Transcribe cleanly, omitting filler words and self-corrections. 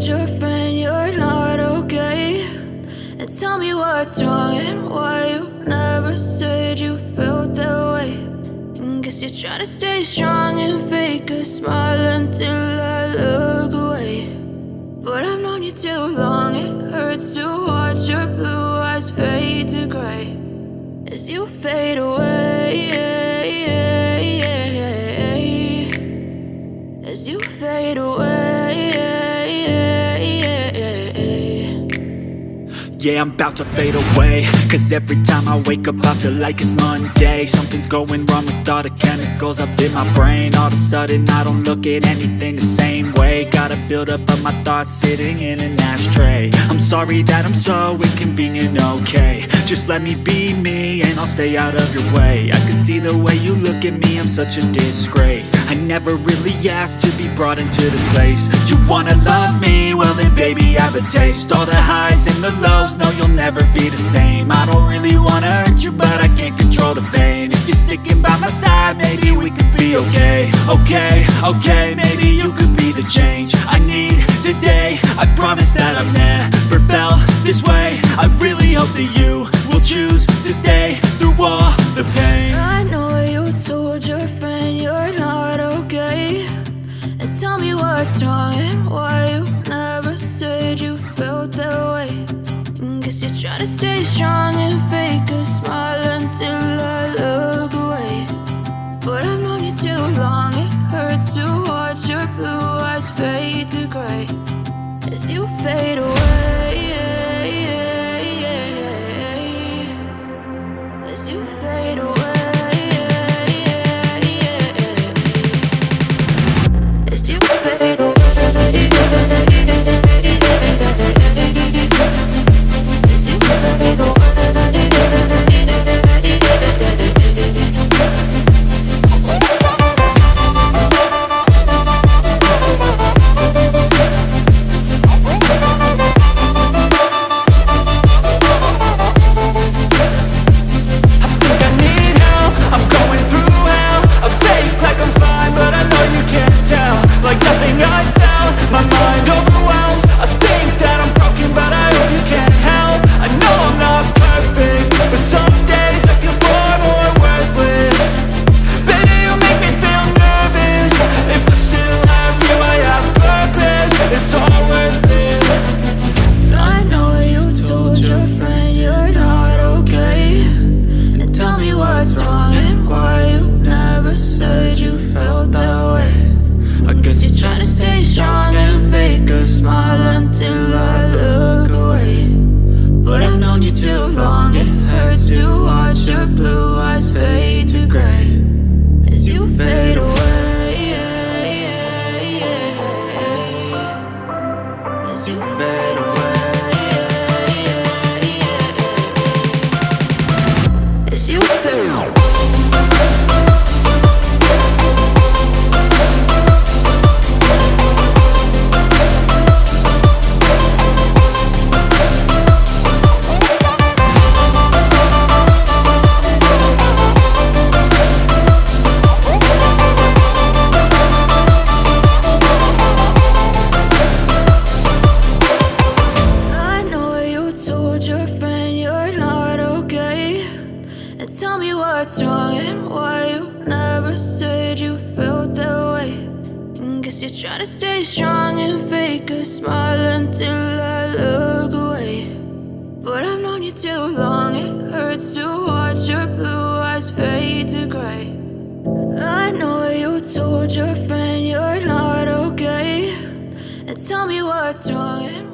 told your friend you're not okay? And tell me what's wrong and why you never said you felt that way. And guess you're trying to stay strong and fake a smile until I look away. But I've known you too long, it hurts to watch your blue eyes fade to gray as you fade away, as you fade away. Yeah, I'm about to fade away, cause every time I wake up I feel like it's Monday. Something's going wrong with all the chemicals up in my brain. All of a sudden I don't look at anything the same way. Got a buildup of my thoughts sitting in an ashtray. I'm sorry that I'm so inconvenient, okay? Just let me be me and I'll stay out of your way. I can see the way you look at me, I'm such a disgrace. I never really asked to be brought into this place. You wanna love me? Well then baby have a taste. All the highs and the lows, no, you'll never be the same. I don't really wanna hurt you, but I can't control the pain. If you're sticking by my side, maybe we could be okay. Okay, maybe you could be the change I need today. I promise that I've never felt this way. I really hope that you will choose to stay through all the pain. I know you told your friend you're not okay. And tell me what's wrong and why you never said you felt that way. Guess you're trying to stay strong and fake a smile until I look away. But I've known you too long, it hurts to watch your blue eyes fade to gray as you fade away, as you fade away, as you fade away. Tell me what's wrong and why you never said you felt that way. And guess you're trying to stay strong and fake a smile until I look away. But I've known you too long, it hurts to watch your blue eyes fade to gray. I know you told your friend you're not okay. And tell me what's wrong and